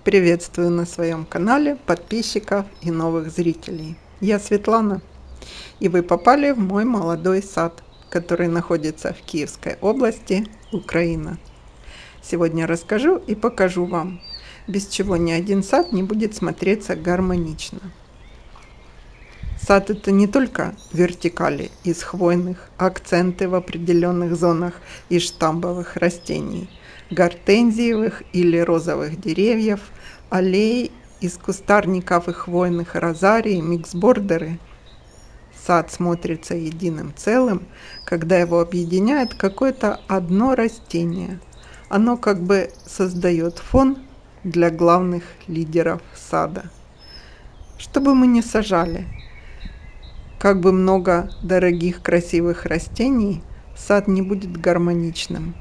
Приветствую на своем канале подписчиков и новых зрителей. Я Светлана, и вы попали в мой молодой сад, который находится в Киевской области, Украина. Сегодня расскажу и покажу вам, без чего ни один сад не будет смотреться гармонично. Сад — это не только вертикали из хвойных, акценты в определенных зонах из штамбовых растений, гортензиевых или розовых деревьев, аллеи из кустарников и хвойных розарий, миксбордеры. Сад смотрится единым целым, когда его объединяет какое-то одно растение. Оно как бы создает фон для главных лидеров сада. Что бы мы ни сажали, как бы много дорогих красивых растений, сад не будет гармоничным.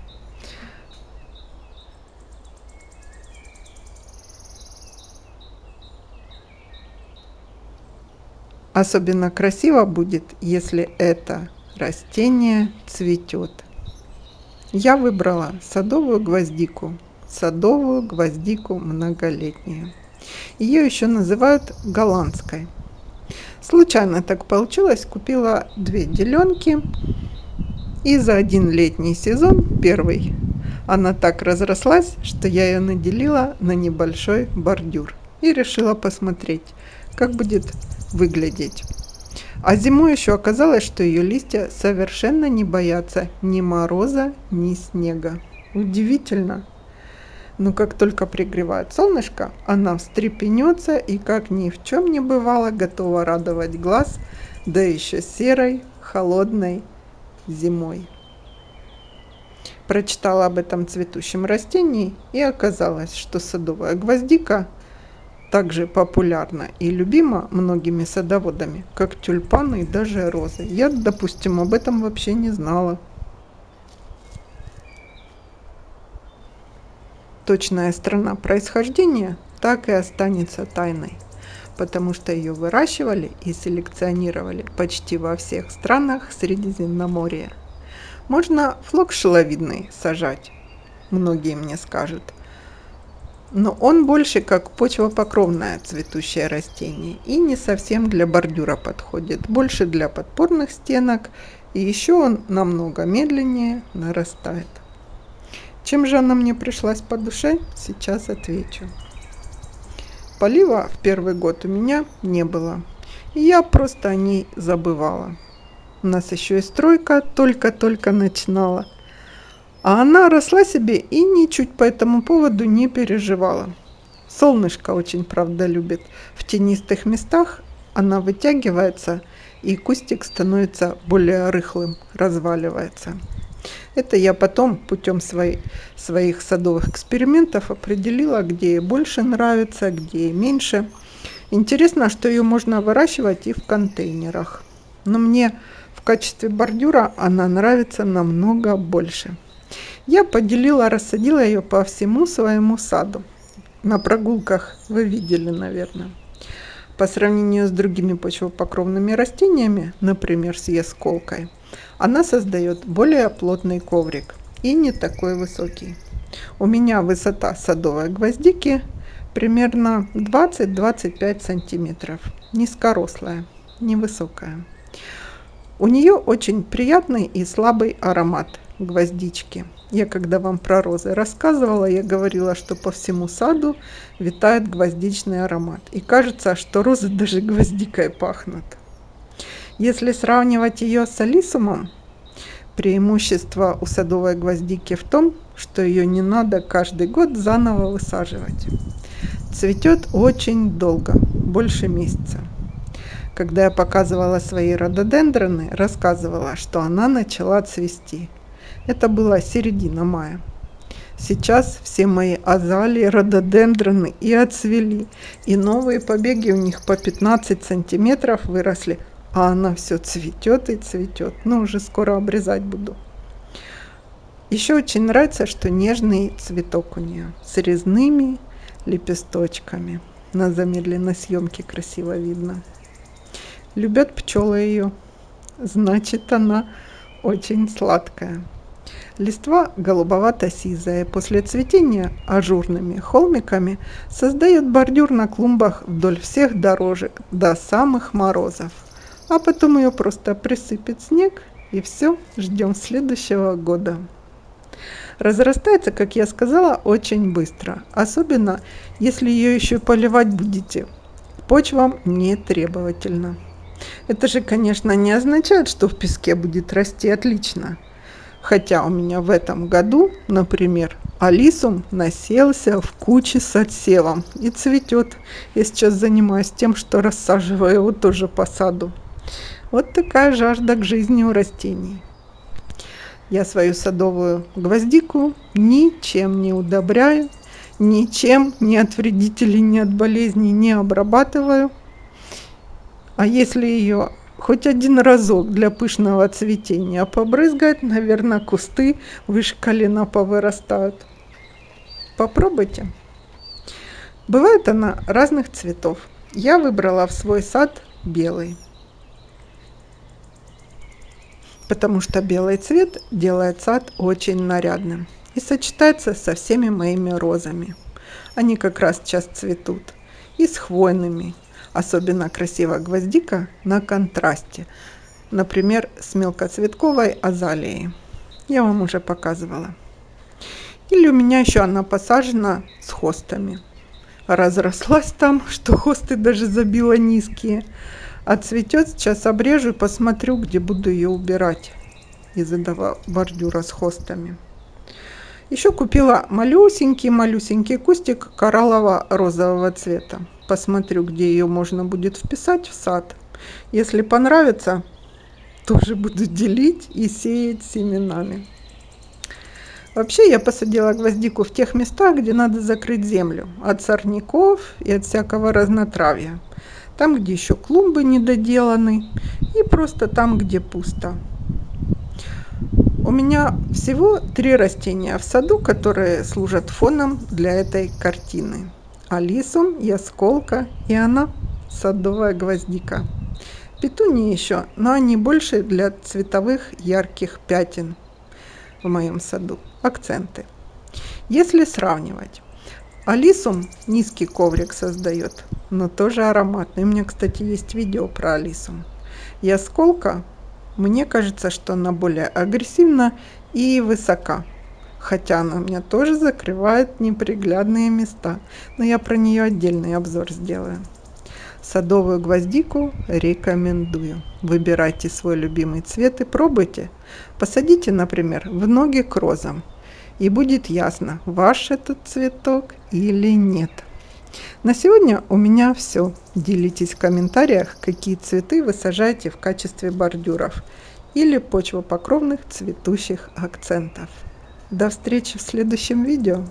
Особенно красиво будет, если это растение цветет. Я выбрала садовую гвоздику многолетнюю. Ее еще называют голландской. Случайно так получилось, купила 2 деленки, и за один летний сезон, первый, она так разрослась, что я ее наделила на небольшой бордюр и решила посмотреть, как будет выглядеть. А зимой еще оказалось, что ее листья совершенно не боятся ни мороза, ни снега. Удивительно. Но как только пригревает солнышко, она встрепенется и, как ни в чем не бывало, готова радовать глаз, да еще серой, холодной зимой. Прочитала об этом цветущем растении, и оказалось, что садовая гвоздика также популярна и любима многими садоводами, как тюльпаны и даже розы. Я, допустим, об этом вообще не знала. Точная страна происхождения так и останется тайной, потому что ее выращивали и селекционировали почти во всех странах Средиземноморья. Можно флокс шеловидный сажать, многие мне скажут, но он больше как почвопокровное цветущее растение и не совсем для бордюра подходит, больше для подпорных стенок, и еще он намного медленнее нарастает. Чем же она мне пришлась по душе, сейчас отвечу. Полива в первый год у меня не было, и я просто о ней забывала. У нас еще и стройка только-только начинала. А она росла себе и ничуть по этому поводу не переживала. Солнышко очень, правда, любит. В тенистых местах она вытягивается, и кустик становится более рыхлым, разваливается. Это я потом путем своих садовых экспериментов определила, где ей больше нравится, где ей меньше. Интересно, что ее можно выращивать и в контейнерах. Но мне в качестве бордюра она нравится намного больше. Я рассадила ее по всему своему саду. На прогулках вы видели, наверное. По сравнению с другими почвопокровными растениями, например, с ясколкой, она создает более плотный коврик и не такой высокий. У меня высота садовой гвоздики примерно 20-25 сантиметров. Низкорослая, невысокая. У нее очень приятный и слабый аромат гвоздички. Я когда вам про розы рассказывала, я говорила, что по всему саду витает гвоздичный аромат. И кажется, что розы даже гвоздикой пахнут. Если сравнивать ее с алисумом, преимущество у садовой гвоздики в том, что ее не надо каждый год заново высаживать. Цветет очень долго, больше месяца. Когда я показывала свои рододендроны, рассказывала, что она начала цвести. Это была середина мая. Сейчас все мои азалии, рододендроны и отцвели, и новые побеги у них по 15 сантиметров выросли, а она все цветет и цветет. Ну, уже скоро обрезать буду. Еще очень нравится, что нежный цветок у нее с резными лепесточками. На замедленной съемке красиво видно. Любят пчелы ее, значит, она очень сладкая. Листва голубовато-сизая, после цветения ажурными холмиками создает бордюр на клумбах вдоль всех дорожек до самых морозов. А потом ее просто присыпет снег, и все, ждем следующего года. Разрастается, как я сказала, очень быстро, особенно если ее еще поливать будете. Почва не требовательна. Это же, конечно, не означает, что в песке будет расти отлично. Хотя у меня в этом году, например, алисум населся в куче с отсевом и цветет. Я сейчас занимаюсь тем, что рассаживаю его тоже по саду. Вот такая жажда к жизни у растений. Я свою садовую гвоздику ничем не удобряю, ничем, ни от вредителей, ни от болезней не обрабатываю. А если ее хоть один разок для пышного цветения побрызгать, наверное, кусты выше колена повырастают. Попробуйте. Бывает она разных цветов. Я выбрала в свой сад белый, потому что белый цвет делает сад очень нарядным и сочетается со всеми моими розами. Они как раз сейчас цветут. И с хвойными. Особенно красиво гвоздика на контрасте. Например, с мелкоцветковой азалией. Я вам уже показывала. Или у меня еще она посажена с хостами. Разрослась там, что хосты даже забила низкие. А цветет, сейчас обрежу и посмотрю, где буду ее убирать из этого бордюра с хостами. Еще купила малюсенький кустик кораллово-розового цвета. Посмотрю, где ее можно будет вписать в сад. Если понравится, тоже буду делить и сеять семенами. Вообще я посадила гвоздику в тех местах, где надо закрыть землю. От сорняков и от всякого разнотравья. Там, где еще клумбы не доделаны. И просто там, где пусто. У меня всего 3 растения в саду, которые служат фоном для этой картины. Алисум, ясколка и она, садовая гвоздика. Петунии еще, но они больше для цветовых ярких пятен в моем саду. Акценты. Если сравнивать, алисум низкий коврик создает, но тоже ароматный. У меня, кстати, есть видео про алисум. Ясколка, мне кажется, что она более агрессивна и высока. Хотя она у меня тоже закрывает неприглядные места. Но я про нее отдельный обзор сделаю. Садовую гвоздику рекомендую. Выбирайте свой любимый цвет и пробуйте. Посадите, например, в ноги к розам. И будет ясно, ваш этот цветок или нет. На сегодня у меня все. Делитесь в комментариях, какие цветы вы сажаете в качестве бордюров или почвопокровных цветущих акцентов. До встречи в следующем видео.